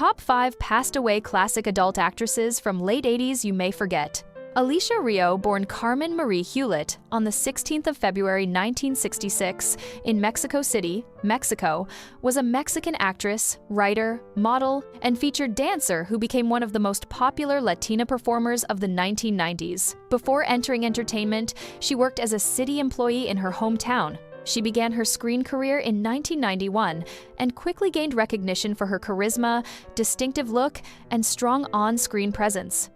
Top 5 Passed Away Classic Adult Actresses from Late 80s You May Forget. Alicia Rio, born Carmen Marie Hewlett on the 16th of February 1966 in Mexico City, Mexico, was a Mexican actress, writer, model, and featured dancer who became one of the most popular Latina performers of the 1990s. Before entering entertainment, she worked as a city employee in her hometown. She began her screen career in 1991 and quickly gained recognition for her charisma, distinctive look, and strong on-screen presence.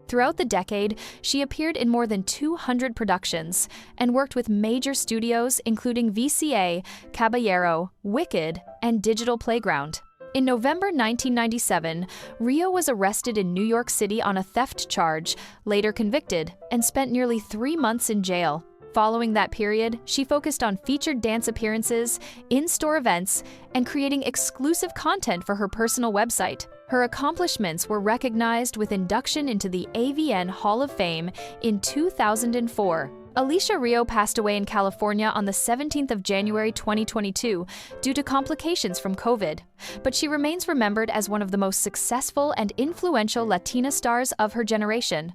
Throughout the decade, she appeared in more than 200 productions and worked with major studios including VCA, Caballero, Wicked, and Digital Playground. In November 1997, Rio was arrested in New York City on a theft charge, later convicted, and spent nearly 3 months in jail. Following that period, she focused on featured dance appearances, in-store events, and creating exclusive content for her personal website. Her accomplishments were recognized with induction into the AVN Hall of Fame in 2004. Alicia Rio passed away in California on the 17th of January 2022 due to complications from COVID, but she remains remembered as one of the most successful and influential Latina stars of her generation.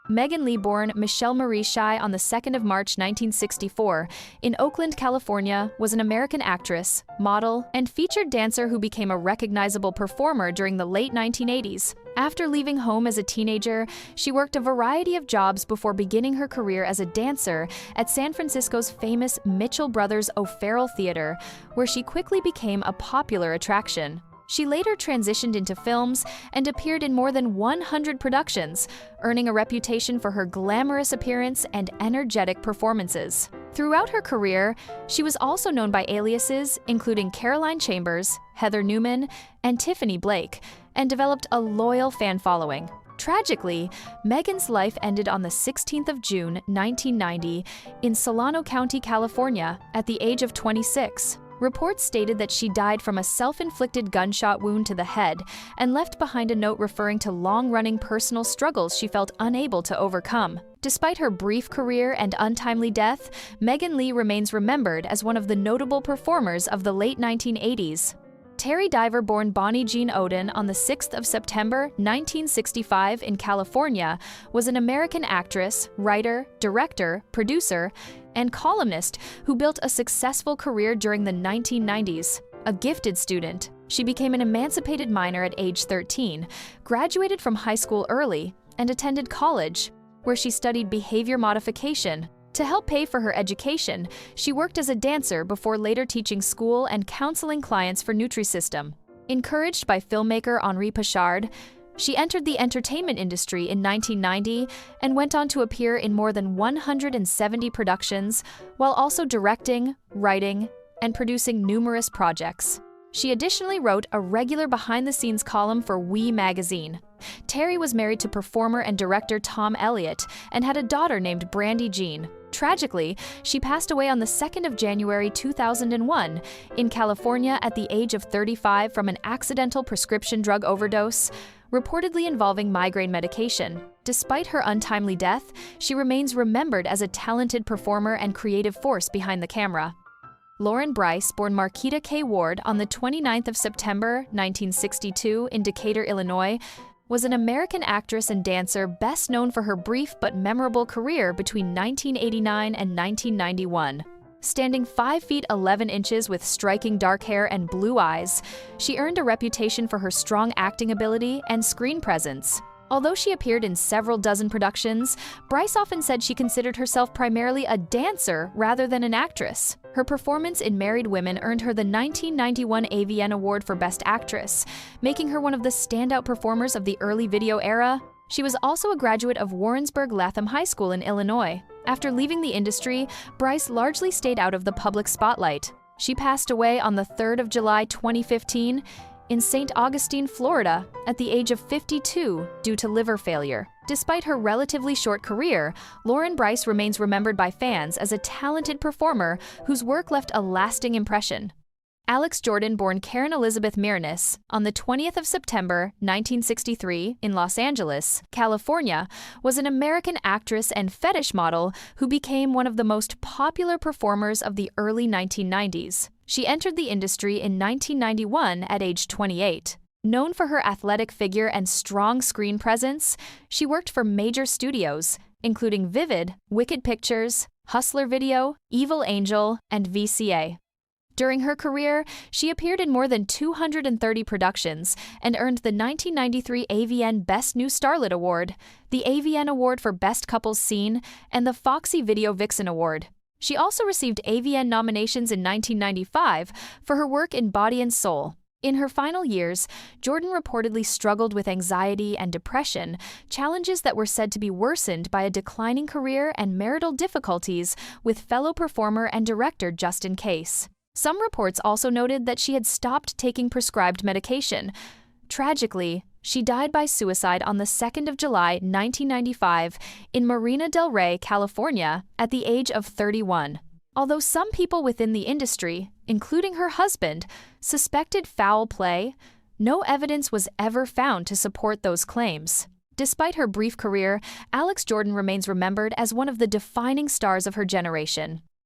Megan Leigh, born Michelle Marie Shai on the 2nd of March 1964 in Oakland, California, was an American actress, model, and featured dancer who became a recognizable performer during the late 1980s. After leaving home as a teenager, she worked a variety of jobs before beginning her career as a dancer at San Francisco's famous Mitchell Brothers O'Farrell Theater, where she quickly became a popular attraction. She later transitioned into films and appeared in more than 100 productions, earning a reputation for her glamorous appearance and energetic performances. Throughout her career, she was also known by aliases including Caroline Chambers, Heather Newman, and Tiffany Blake, and developed a loyal fan following. Tragically, Megan's life ended on the 16th of June 1990 in Solano County, California, at the age of 26. Reports stated that she died from a self-inflicted gunshot wound to the head and left behind a note referring to long-running personal struggles she felt unable to overcome. Despite her brief career and untimely death, Megan Leigh remains remembered as one of the notable performers of the late 1980s. Teri Diver, born Bonnie Jean Oden on the 6th of September 1965 in California, was an American actress, writer, director, producer, and columnist who built a successful career during the 1990s. A gifted student, she became an emancipated minor at age 13, graduated from high school early, and attended college, where she studied behavior modification. To help pay for her education, she worked as a dancer before later teaching school and counseling clients for Nutrisystem. Encouraged by filmmaker Henri Pichard, she entered the entertainment industry in 1990 and went on to appear in more than 170 productions, while also directing, writing, and producing numerous projects. She additionally wrote a regular behind-the-scenes column for We magazine. Teri was married to performer and director Tom Elliott and had a daughter named Brandy Jean. Tragically, she passed away on the 2nd of January 2001 in California at the age of 35 from an accidental prescription drug overdose, reportedly involving migraine medication. Despite her untimely death, she remains remembered as a talented performer and creative force behind the camera. Lauren Brice, born Marquita K. Ward on the 29th of September 1962 in Decatur, Illinois, was an American actress and dancer best known for her brief but memorable career between 1989 and 1991. Standing 5 feet 11 inches with striking dark hair and blue eyes, she earned a reputation for her strong acting ability and screen presence. Although she appeared in several dozen productions, Brice often said she considered herself primarily a dancer rather than an actress. Her performance in Married Women earned her the 1991 AVN Award for Best Actress, making her one of the standout performers of the early video era. She was also a graduate of Warrensburg-Latham High School in Illinois. After leaving the industry, Brice largely stayed out of the public spotlight. She passed away on the 3rd of July 2015 in St. Augustine, Florida, at the age of 52 due to liver failure. Despite her relatively short career, Lauren Brice remains remembered by fans as a talented performer whose work left a lasting impression. Alex Jordan, born Karen Elizabeth Miranis on the 20th of September 1963 in Los Angeles, California, was an American actress and fetish model who became one of the most popular performers of the early 1990s. She entered the industry in 1991 at age 28. Known for her athletic figure and strong screen presence, she worked for major studios, including Vivid, Wicked Pictures, Hustler Video, Evil Angel, and VCA. During her career, she appeared in more than 230 productions and earned the 1993 AVN Best New Starlet Award, the AVN Award for Best Couples Scene, and the Foxy Video Vixen Award. She also received AVN nominations in 1995 for her work in Body and Soul. In her final years, Jordan reportedly struggled with anxiety and depression, challenges that were said to be worsened by a declining career and marital difficulties with fellow performer and director Justin Case. Some reports also noted that she had stopped taking prescribed medication. Tragically, she died by suicide on the 2nd of July, 1995, in Marina del Rey, California, at the age of 31. Although some people within the industry, including her husband, suspected foul play, no evidence was ever found to support those claims. Despite her brief career, Alex Jordan remains remembered as one of the defining stars of her generation.